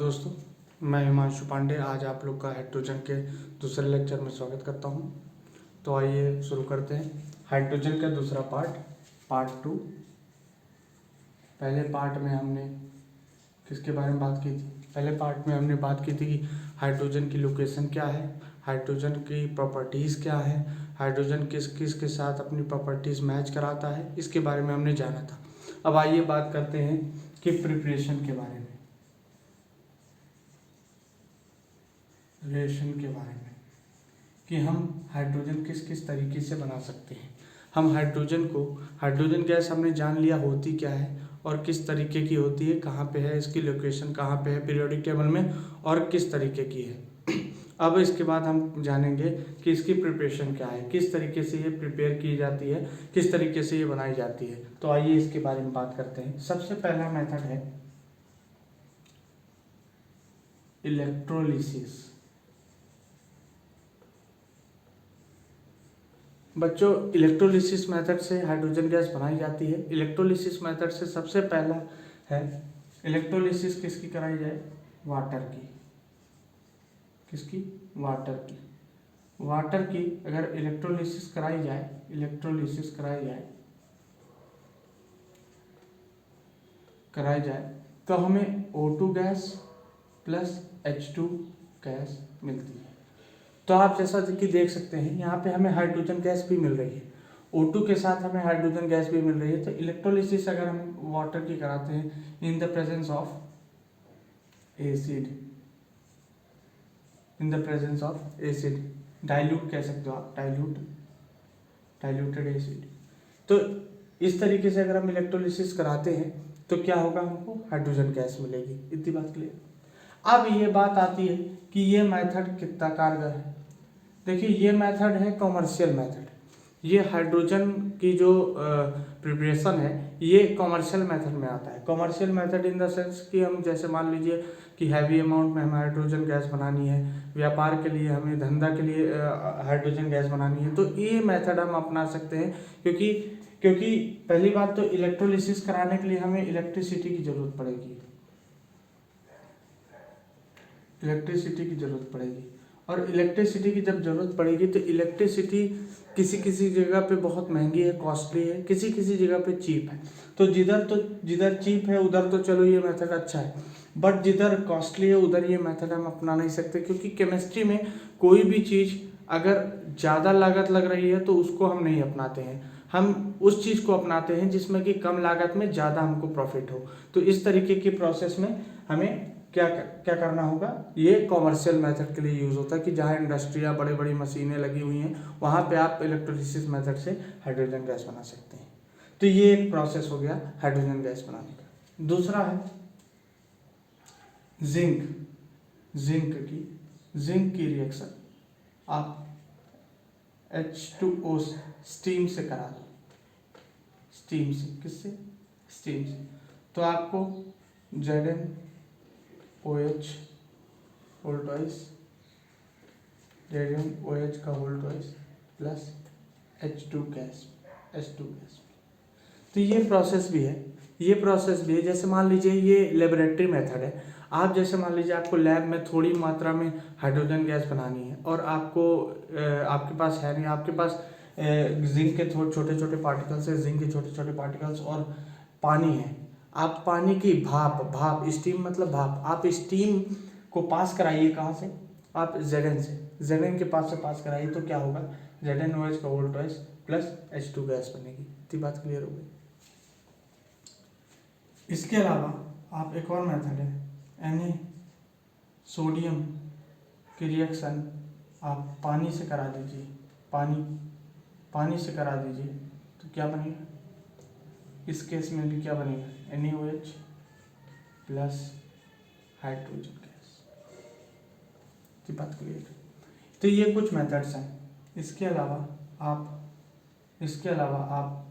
दोस्तों, मैं हिमांशु पांडे आज आप लोग का हाइड्रोजन के दूसरे लेक्चर में स्वागत करता हूं। तो आइए शुरू करते हैं हाइड्रोजन का दूसरा पार्ट 2। पहले पार्ट में हमने किसके बारे में बात की थी? पहले पार्ट में हमने बात की थी कि हाइड्रोजन की लोकेशन क्या है, हाइड्रोजन की प्रॉपर्टीज़ क्या है, हाइड्रोजन किस किस के साथ अपनी प्रॉपर्टीज़ मैच कराता है, इसके बारे में हमने जाना था। अब आइए बात करते हैं कि प्रिपरेशन के बारे में, रिएक्शन के बारे में कि हम हाइड्रोजन किस किस तरीके से बना सकते हैं। हम हाइड्रोजन गैस हमने जान लिया होती क्या है और किस तरीके की होती है, कहाँ पे है, इसकी लोकेशन कहाँ पे है पीरियोडिक टेबल में और किस तरीके की है। अब इसके बाद हम जानेंगे कि इसकी प्रिपरेशन क्या है, किस तरीके से ये प्रिपेयर की जाती है, किस तरीके से ये बनाई जाती है। तो आइए इसके बारे में बात करते हैं। सबसे पहला मेथड है इलेक्ट्रोलिसिस। बच्चों, इलेक्ट्रोलिसिस मेथड से हाइड्रोजन गैस बनाई जाती है। इलेक्ट्रोलिसिस मेथड से सबसे पहला है इलेक्ट्रोलिसिस किसकी कराई जाए? वाटर की। किसकी? वाटर की। वाटर की अगर इलेक्ट्रोलिसिस कराई जाए तो हमें O2 gas plus H2 gas मिलती है। तो आप जैसा कि देख सकते हैं यहाँ पे हमें हाइड्रोजन गैस भी मिल रही है, O2 के साथ हमें हाइड्रोजन गैस भी मिल रही है। तो इलेक्ट्रोलिसिस अगर हम वाटर की कराते हैं in the presence of acid, dilute कह सकते हो आप, डाइल्यूटेड एसिड। तो इस तरीके से अगर हम इलेक्ट्रोलिसिस कराते हैं तो क्या होगा? हमको हाइड्रोजन गैस मिलेगी। इतनी बात क्लियर। अब ये बात आती है कि ये मेथड कितना कारगर है। देखिए, ये मेथड है कॉमर्शियल मेथड। ये हाइड्रोजन की जो प्रिपरेशन है ये कॉमर्शियल मेथड में आता है। Commercial method in the sense कि हम जैसे मान लीजिए कि हैवी अमाउंट में हमें हाइड्रोजन गैस बनानी है, व्यापार के लिए, हमें धंधा के लिए हाइड्रोजन गैस बनानी है, तो ये मेथड हम अपना सकते हैं। क्योंकि पहली बात तो इलेक्ट्रोलिसिस कराने के लिए हमें इलेक्ट्रिसिटी की जरूरत पड़ेगी, और इलेक्ट्रिसिटी की जब जरूरत पड़ेगी तो इलेक्ट्रिसिटी किसी किसी जगह पे बहुत महंगी है, कॉस्टली है, किसी किसी जगह पे चीप है। तो जिधर चीप है उधर तो चलो ये मेथड अच्छा है, बट जिधर कॉस्टली है उधर ये मेथड हम अपना नहीं सकते। क्योंकि केमिस्ट्री में कोई भी चीज़ अगर ज़्यादा लागत लग रही है तो उसको हम नहीं अपनाते हैं, हम उस चीज़ को अपनाते हैं जिसमें कि कम लागत में ज़्यादा हमको प्रॉफिट हो। तो इस तरीके की प्रोसेस में हमें क्या करना होगा? ये कॉमर्शियल मेथड के लिए यूज़ होता है कि जहाँ इंडस्ट्रियाँ, बड़ी बड़ी मशीनें लगी हुई हैं, वहाँ पे आप इलेक्ट्रोलिसिस मेथड से हाइड्रोजन गैस बना सकते हैं। तो ये एक प्रोसेस हो गया हाइड्रोजन गैस बनाने का। दूसरा है जिंक की रिएक्शन आप H2O स्टीम से करा दो। स्टीम से, किससे? स्टीम से। तो आपको ZnOH whole twice plus H2 gas. तो ये प्रोसेस भी है। जैसे मान लीजिए ये लेबोरेटरी मेथड है। आप जैसे मान लीजिए आपको लैब में थोड़ी मात्रा में हाइड्रोजन गैस बनानी है और आपके पास है नहीं, आपके पास जिंक के छोटे छोटे पार्टिकल्स और पानी है। आप पानी की भाप स्टीम, मतलब भाप, आप स्टीम को पास कराइए कहाँ से? आप Zn के पास कराइए तो क्या होगा? ZnOH का whole twice plus H2 gas बनेगी। इतनी बात क्लियर हो गई। इसके अलावा आप एक और मेथड है Na सोडियम की रिएक्शन आप पानी से करा दीजिए, पानी से करा दीजिए तो क्या बनेगा? इस केस में भी क्या बनेगा? NaOH plus hydrogen gas. की बात क्लियर। तो ये कुछ मेथड्स हैं। इसके अलावा आप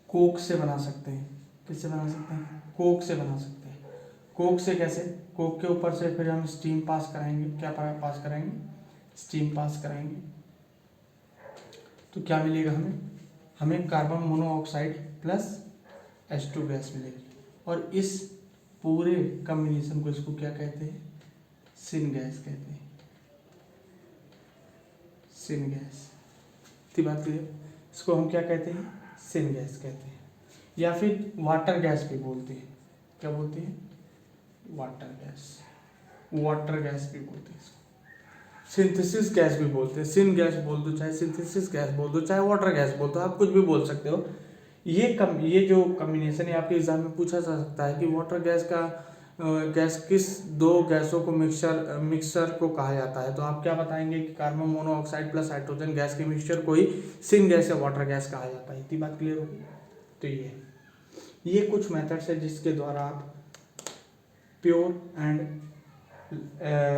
कोक से बना सकते हैं। किससे बना सकते हैं? कोक से बना सकते हैं। कोक से कैसे? कोक के ऊपर से फिर हम स्टीम पास कराएंगे। क्या पास कराएंगे? स्टीम पास कराएंगे। तो क्या मिलेगा हमें carbon monoxide plus H2 gas मिलेगी। और इस पूरे कॉम्बिनेशन को इसको क्या कहते हैं, सिन गैस कहते हैं, सिन गैस। इतनी बात क्लियर, इसको हम क्या कहते हैं, सिन गैस कहते हैं, या फिर वाटर गैस भी बोलते हैं। क्या बोलते हैं, वाटर गैस, वाटर गैस भी बोलते हैं इसको, सिंथेसिस गैस भी बोलते हैं। सिन गैस बोल दो, चाहे सिंथेसिस गैस बोल दो, चाहे वाटर गैस बोल दो, आप कुछ भी बोल सकते हो। ये जो कॉम्बिनेशन है आपके एग्जाम में पूछा जा सकता है कि वाटर गैस का गैस किस दो गैसों को मिक्सर को कहा जाता है। तो आप क्या बताएंगे कि carbon monoxide plus hydrogen gas के मिक्सचर को ही सिन गैस या वाटर गैस कहा जाता है। इतनी बात क्लियर होगी। तो ये कुछ मेथड्स है जिसके द्वारा आप प्योर एंड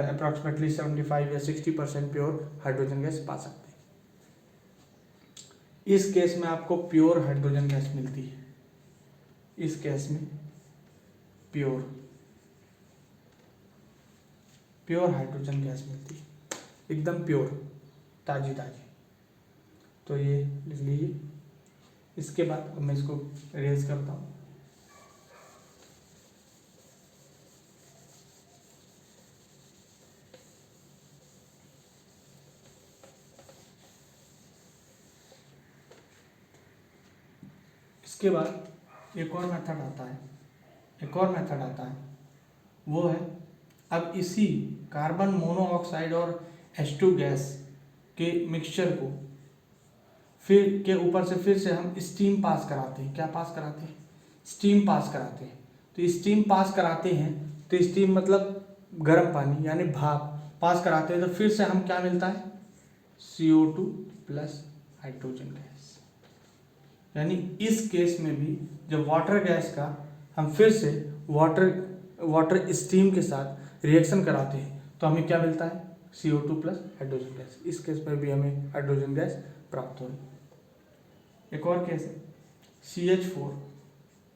अप्रॉक्सीमेटली 75 या 60% प्योर हाइड्रोजन गैस पा सकते हैं। इस केस में आपको प्योर हाइड्रोजन गैस मिलती है, इस केस में प्योर हाइड्रोजन गैस मिलती है, एकदम प्योर, ताजी ताजी। तो ये लिख लीजिए। इसके बाद अब मैं इसको रेज करता हूँ। इसके बाद एक और मेथड आता है, वो है अब इसी कार्बन मोनोऑक्साइड और H2 गैस के मिक्सचर को फिर के ऊपर से फिर से हम स्टीम पास कराते हैं। क्या पास कराते हैं, स्टीम पास कराते हैं। तो स्टीम पास कराते हैं, तो स्टीम मतलब गर्म पानी यानी भाप पास कराते हैं, तो फिर से हम क्या मिलता है, CO2 प्लस हाइड्रोजन गैस। यानी इस केस में भी जब वाटर गैस का हम फिर से वाटर स्टीम के साथ रिएक्शन कराते हैं तो हमें क्या मिलता है, CO2 प्लस हाइड्रोजन गैस। इस केस में भी हमें हाइड्रोजन गैस प्राप्त हो रही है। एक और केस है CH4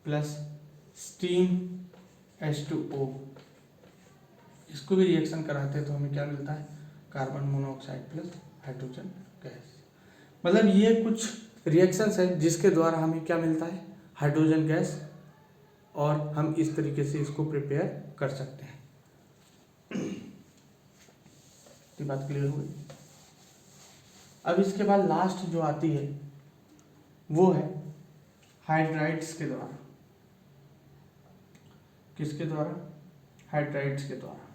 प्लस स्टीम H2O, इसको भी रिएक्शन कराते हैं तो हमें क्या मिलता है, carbon monoxide plus hydrogen gas. मतलब ये कुछ रिएक्शंस है जिसके द्वारा हमें क्या मिलता है, हाइड्रोजन गैस, और हम इस तरीके से इसको प्रिपेयर कर सकते हैं। ये बात क्लियर हुई। अब इसके बाद लास्ट जो आती है वो है हाइड्राइड्स के द्वारा। किसके द्वारा, हाइड्राइड्स के द्वारा।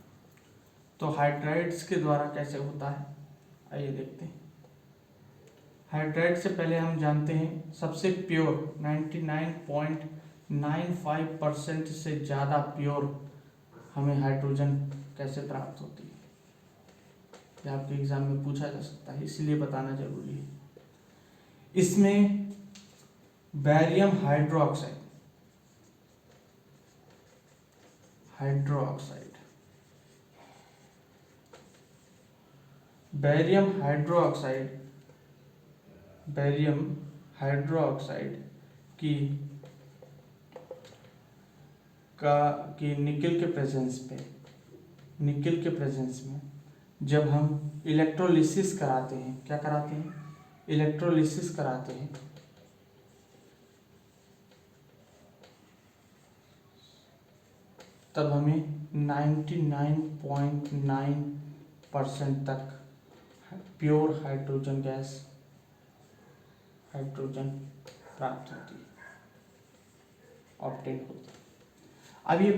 तो हाइड्राइड्स के द्वारा कैसे होता है, आइए देखते हैं। हाइड्राइड से पहले हम जानते हैं सबसे प्योर 99.95% से ज़्यादा प्योर हमें हाइड्रोजन कैसे प्राप्त होती है, यह आपके एग्जाम में पूछा जा सकता है, इसलिए बताना जरूरी है। इसमें बैरियम हाइड्रोक्साइड बैरियम हाइड्रोक्साइड की निकल के प्रेजेंस में जब हम इलेक्ट्रोलिसिस कराते हैं, क्या कराते हैं, इलेक्ट्रोलिसिस कराते हैं, तब हमें 99.9% तक प्योर हाइड्रोजन प्राप्त होती है, ऑब्टेन होती है। अब ये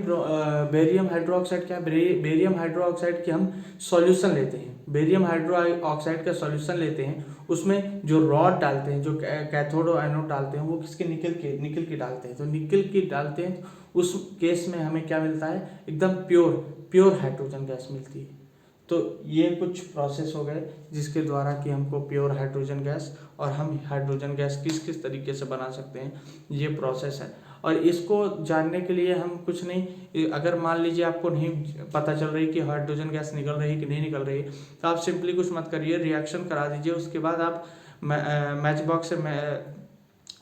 बेरियम हाइड्रोक्साइड क्या है, बेरियम हाइड्रोक्साइड की हम सॉल्यूशन लेते हैं, बेरियम हाइड्रोक्साइड का सॉल्यूशन लेते हैं, उसमें जो रॉड डालते हैं, जो कैथोड और एनोड डालते हैं, वो किसके, निकल के डालते हैं। तो निकल की डालते हैं, उस केस में हमें क्या मिलता है, एकदम प्योर हाइड्रोजन गैस मिलती है। तो ये कुछ प्रोसेस हो गए जिसके द्वारा कि हमको प्योर हाइड्रोजन गैस, और हम हाइड्रोजन गैस किस तरीके से बना सकते हैं, ये प्रोसेस है। और इसको जानने के लिए हम कुछ नहीं, अगर मान लीजिए आपको नहीं पता चल रही कि हाइड्रोजन गैस निकल रही है कि नहीं निकल रही है, तो आप सिंपली कुछ मत करिए, रिएक्शन करा दीजिए। उसके बाद आप मैच बॉक्स से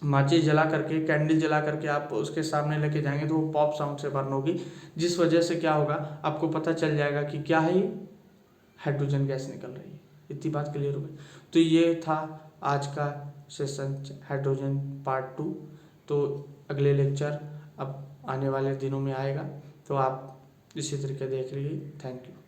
माचिस जला करके, कैंडल जला करके आप उसके सामने लेके जाएंगे तो वो पॉप साउंड से बर्न होगी, जिस वजह से क्या होगा, आपको पता चल जाएगा कि क्या है, ये हाइड्रोजन गैस निकल रही है। इतनी बात क्लियर हो गई। तो ये था आज का सेशन हाइड्रोजन पार्ट 2। तो अगले लेक्चर अब आने वाले दिनों में आएगा। तो तो आप इसी तरीके देख लीजिए। Thank you.